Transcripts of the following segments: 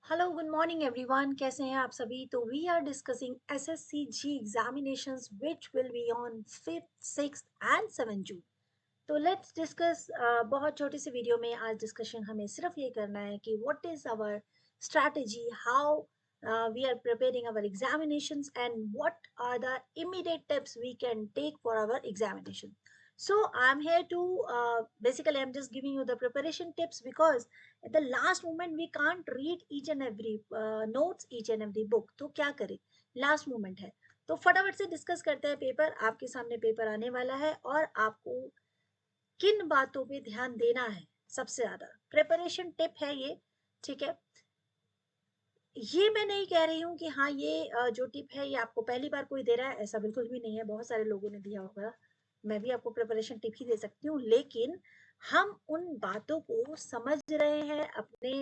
Hello good morning everyone, कैसे हैं आप सभी। तो we are discussing SSC JE examinations which will be on 5th 6th and 7 June. तो लेट्स डिस्कस। बहुत छोटी सी वीडियो में आज डिस्कशन हमें सिर्फ ये करना है कि what is our strategy, how we are preparing our examinations and what are the immediate tips we can take for our examination. So I'm here to basically I'm just giving you the preparation tips because at the last moment we can't read each and every notes, each and every book. तो क्या करें, last moment है। तो फटाफट से discuss करते हैं। Paper आपके सामने पेपर आने वाला है और आपको किन बातों पे ध्यान देना है सबसे ज्यादा, प्रिपरेशन टिप है ये। ठीक है, ये मैं नहीं कह रही हूँ कि हाँ ये जो टिप है ये आपको पहली बार कोई दे रहा है, ऐसा बिल्कुल भी नहीं है, बहुत सारे लोगों ने दिया होगा। मैं भी आपको प्रिपरेशन टिप ही दे सकती हूँ, लेकिन हम उन बातों को समझ रहे हैं अपने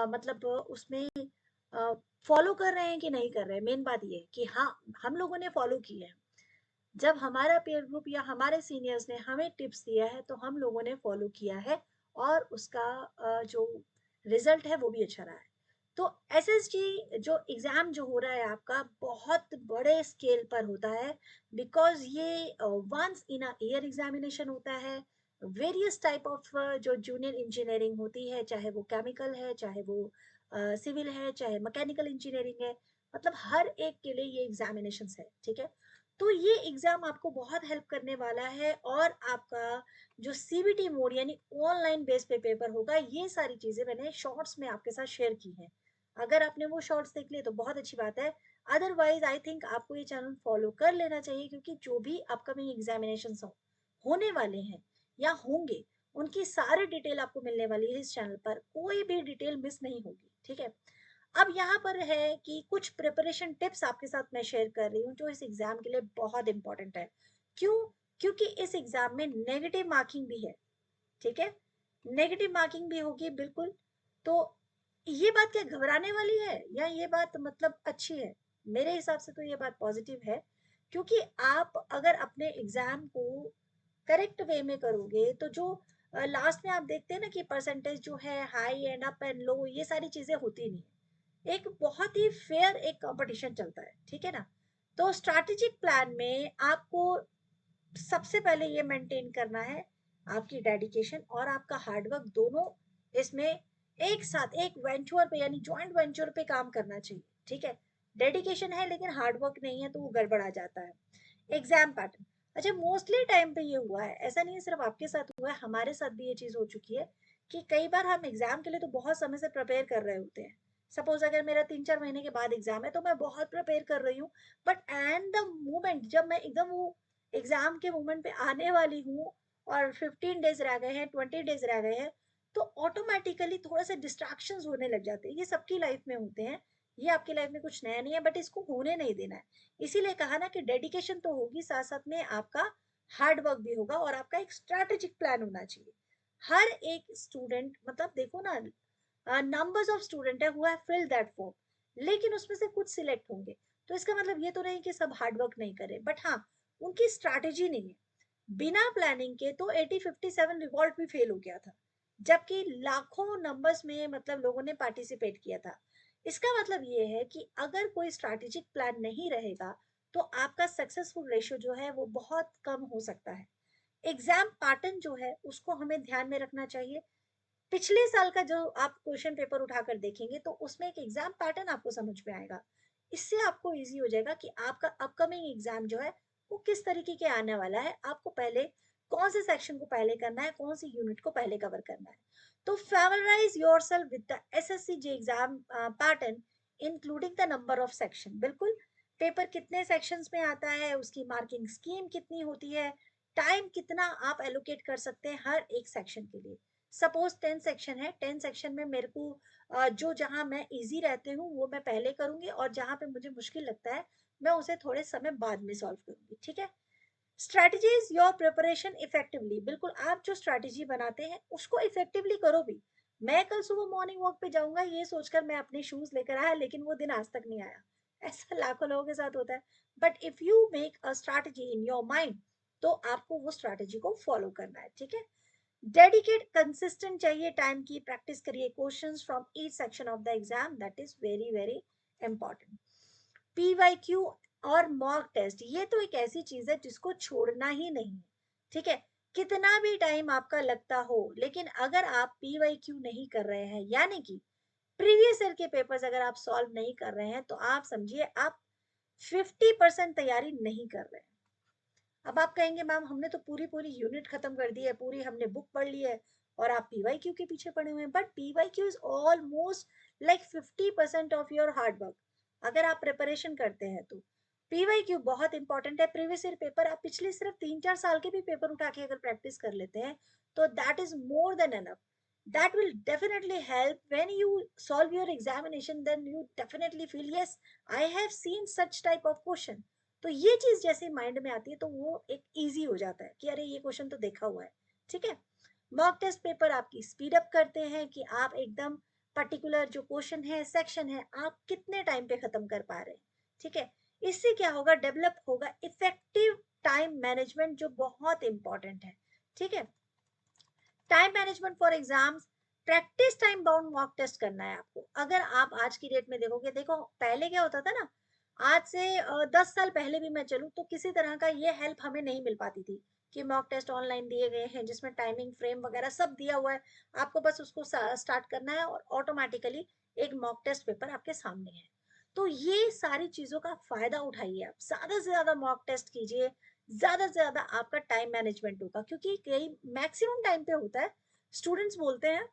मतलब उसमें फॉलो कर रहे हैं कि नहीं कर रहे हैं। मेन बात ये है कि हाँ, हम लोगों ने फॉलो किया है। जब हमारा पीयर ग्रुप या हमारे सीनियर्स ने हमें टिप्स दिया है तो हम लोगों ने फॉलो किया है और उसका जो रिजल्ट है वो भी अच्छा रहा है। तो एसएसजी जो एग्जाम जो हो रहा है आपका बहुत बड़े स्केल पर होता है, बिकॉज ये once in a year examination होता है। वेरियस टाइप ऑफ जो जूनियर इंजीनियरिंग होती है, चाहे वो केमिकल है, चाहे वो सिविल है, चाहे मैकेनिकल इंजीनियरिंग है, मतलब हर एक के लिए ये एग्जामिनेशन है। ठीक है, तो ये एग्जाम आपको बहुत हेल्प करने वाला है और आपका जो सीबीटी मोड यानी ऑनलाइन बेस पे पेपर होगा, ये सारी चीजें मैंने शॉर्ट्स में आपके साथ शेयर की हैं। अगर आपने वो शॉर्ट्स देख लिए तो बहुत अच्छी बात है। अदरवाइज आई थिंक आपको ये चैनल फॉलो कर लेना चाहिए, क्योंकि जो भी अपकमिंग एग्जामिनेशन होने वाले हैं या होंगे, उनकी सारी डिटेल आपको मिलने वाली है इस चैनल पर, कोई भी डिटेल मिस नहीं होगी। ठीक है, अब यहाँ पर है कि कुछ प्रिपरेशन टिप्स आपके साथ मैं शेयर कर रही हूँ जो इस एग्जाम के लिए बहुत इंपॉर्टेंट है। क्यों? क्योंकि इस एग्जाम में नेगेटिव मार्किंग भी है। ठीक है, नेगेटिव मार्किंग भी होगी बिल्कुल। तो ये बात क्या घबराने वाली है या ये बात मतलब अच्छी है? मेरे हिसाब से तो ये बात पॉजिटिव है, क्योंकि आप अगर अपने एग्जाम को करेक्ट वे में करोगे तो जो लास्ट में आप देखते हैं ना कि परसेंटेज जो है high and up and low, ये सारी चीजें होती नहीं। एक बहुत ही फेयर एक कंपटीशन चलता है। ठीक है ना, तो स्ट्रैटेजिक प्लान में आपको सबसे पहले ये मेंटेन करना है, आपकी डेडिकेशन और आपका हार्डवर्क दोनों इसमें एक साथ एक वेंचर पे यानी जॉइंट वेंचर पे काम करना चाहिए। ठीक है, डेडिकेशन है लेकिन हार्डवर्क नहीं है तो वो गड़बड़ा जाता है। एग्जाम पैटर्न, अच्छा मोस्टली टाइम पे ये हुआ है, ऐसा नहीं है सिर्फ आपके साथ हुआ है, हमारे साथ भी ये चीज हो चुकी है कि कई बार हम एग्जाम के लिए तो बहुत समय से प्रिपेयर कर रहे होते हैं। सपोज अगर मेरा 3-4 महीने के बाद एग्जाम है तो मैं बहुत प्रिपेयर कर रही हूँ, बट एंड द मोमेंट जब मैं एकदम वो एग्जाम के मोमेंट पे आने वाली हूँ और 15 डेज रह गए हैं, 20 डेज रह गए हैं, तो ऑटोमेटिकली थोड़ा सा डिस्ट्रैक्शंस होने लग जाते हैं। ये सबकी लाइफ में होते हैं, ये आपकी लाइफ में कुछ नया नहीं है, बट इसको होने नहीं देना है। इसीलिए कहा ना कि डेडिकेशन तो होगी, साथ साथ में आपका हार्ड वर्क भी होगा और आपका एक स्ट्रैटेजिक प्लान होना चाहिए। हर एक स्टूडेंट, मतलब देखो ना, नंबर्स ऑफ स्टूडेंट है who have filled that form, लेकिन उसमें से कुछ सिलेक्ट होंगे। तो इसका मतलब ये तो नहीं कि सब हार्ड वर्क नहीं करें, बट हाँ, उनकी स्ट्रैटेजी नहीं है। बिना प्लानिंग के तो 8057 रिवॉल्ट भी फेल हो गया था, जबकि लाखों नंबर्स में मतलब लोगों ने पार्टिसिपेट किया था। इसका मतलब ये है कि अगर कोई स्ट्रैटेजिक प्लान नहीं रहेगा तो आपका सक्सेसफुल रेशियो जो है वो बहुत कम हो सकता है। एग्जाम पैटर्न जो है उसको हमें ध्यान में रखना चाहिए। पिछले साल का जो आप क्वेश्चन पेपर उठाकर देखेंगे तो उसमें एक एग्जाम पैटर्न आपको समझ में आएगा। इससे आपको इजी हो जाएगा कि आपका अपकमिंग एग्जाम जो है वो किस तरीके के आने वाला है। आपको पहले कौन से सेक्शन को पहले करना है, कौन सी यूनिट को पहले कवर करना है। तो familiarize yourself with the SSC JE exam pattern including the number of section. बिल्कुल, पेपर कितने सेक्शंस में आता है, उसकी मार्किंग स्कीम कितनी होती है, टाइम कितना आप एलोकेट कर सकते हैं हर एक सेक्शन के लिए। सपोज 10 सेक्शन है, 10 सेक्शन में मेरे को जो जहां मैं इजी रहते हूँ वो मैं पहले करूंगी और जहां पे मुझे मुश्किल लगता है मैं उसे थोड़े समय बाद में सॉल्व करूंगी। ठीक है, स्ट्रेटजीज योर प्रिपरेशन इफेक्टिवली, बिल्कुल आप जो स्ट्रेटजी बनाते हैं उसको इफेक्टिवली करो भी। मैं कल सुबह मॉर्निंग वॉक पे जाऊंगा ये सोचकर मैं अपने शूज लेकर आया, लेकिन वो दिन आज तक नहीं आया। ऐसा लाखों लोगों के साथ होता है। But if you make a strategy in your mind तो आपको वो स्ट्रैटेजी को फॉलो करना है। ठीक है, डेडिकेट कंसिस्टेंट चाहिए टाइम की, प्रैक्टिस करिए questions from each section of the exam, that is very very important. PYQ और मॉक टेस्ट, ये तो एक ऐसी चीज है जिसको छोड़ना ही नहीं है, ठीक है। कितना भी टाइम आपका लगता हो, लेकिन अगर आप पीवाईक्यू नहीं कर रहे हैं, यानी कि प्रीवियस ईयर के पेपर्स अगर आप सॉल्व नहीं कर रहे हैं, तो आप समझिए आप 50% तैयारी नहीं कर रहे हैं। अब आप कहेंगे मैम हमने तो पूरी पूरी यूनिट खत्म कर दी है, पूरी हमने बुक पढ़ ली है और आप पीवाईक्यू के पीछे पड़े हुए हैं, but PYQ is almost like 50% of your hard work अगर आप प्रिपरेशन करते हैं तो। पीवाईक्यू बहुत इंपॉर्टेंट है। प्रीवियस ईयर पेपर आप पिछले सिर्फ 3-4 साल के भी पेपर उठा के अगर प्रैक्टिस कर लेते हैं, तो that is more than enough. that will definitely help when you solve your examination, then you definitely feel yes, I have seen such type of question। तो ये चीज जैसे माइंड में आती है तो वो एक इजी हो जाता है कि अरे ये क्वेश्चन तो देखा हुआ है, ठीक है। मॉक टेस्ट पेपर आपकी स्पीड अप करते हैं कि आप एकदम पर्टिकुलर जो क्वेश्चन है, सेक्शन है, आप कितने टाइम पे खत्म कर पा रहे हैं, ठीक है। इससे क्या होगा, डेवलप होगा इफेक्टिव टाइम मैनेजमेंट, जो बहुत इंपॉर्टेंट है, ठीक है। Time management for exams, practice time bound mock test करना है आपको। अगर आप आज की डेट में देखोगे, देखो पहले क्या होता था ना, आज से 10 साल पहले भी मैं चलूँ तो किसी तरह का ये हेल्प हमें नहीं मिल पाती थी कि मॉक टेस्ट ऑनलाइन दिए गए हैं जिसमें टाइमिंग फ्रेम वगैरह सब दिया हुआ है, आपको बस उसको स्टार्ट करना है और ऑटोमेटिकली एक मॉक टेस्ट पेपर आपके सामने है। तो ये सारी चीजों का फायदा उठाइए, आप ज्यादा से ज्यादा मॉक टेस्ट कीजिए, ज्यादा से ज्यादा आपका टाइम मैनेजमेंट होगा, क्योंकि कई मैक्सिमम टाइम पे होता है स्टूडेंट्स बोलते हैं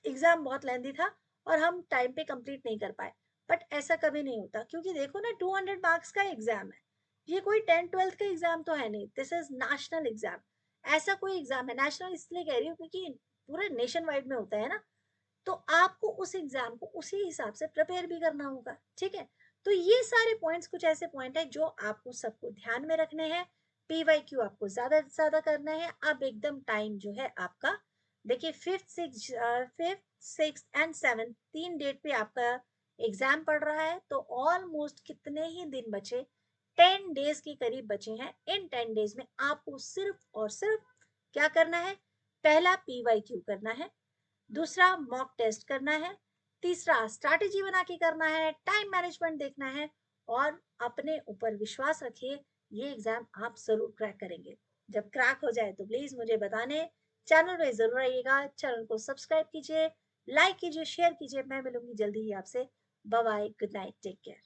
एग्जाम बहुत लेंदी था और हम टाइम पे कंप्लीट नहीं कर पाए, बट ऐसा कभी नहीं होता, क्योंकि देखो ना 200 मार्क्स का एग्जाम है, ये कोई 10th-12th का एग्जाम तो है नहीं, दिस इज नेशनल एग्जाम। ऐसा कोई एग्जाम है, नेशनल इसलिए कह रही हूँ क्योंकि पूरे नेशन वाइड में होता है ना, तो आपको उस एग्जाम को उसी हिसाब से प्रिपेयर भी करना होगा, ठीक है। तो ये सारे पॉइंट्स कुछ ऐसे पॉइंट है जो आपको सबको ध्यान में रखने हैं। पीवाईक्यू आपको ज्यादा से ज्यादा करना है। अब एकदम टाइम जो है आपका, देखिए fifth, six and seven, 3 date पे आपका एग्जाम पड़ रहा है, तो ऑलमोस्ट कितने ही दिन बचे, 10 डेज के करीब बचे हैं। इन 10 डेज में आपको सिर्फ और सिर्फ क्या करना है, पहला पीवाईक्यू करना है, दूसरा मॉक टेस्ट करना है, तीसरा स्ट्रैटेजी बना के करना है, टाइम मैनेजमेंट देखना है, और अपने ऊपर विश्वास रखिए, ये एग्जाम आप जरूर क्रैक करेंगे। जब क्रैक हो जाए तो प्लीज मुझे बताने, चैनल में जरूर आइएगा, चैनल को सब्सक्राइब कीजिए, लाइक कीजिए, शेयर कीजिए। मैं मिलूंगी जल्दी ही आपसे। Bye bye, good night, take care.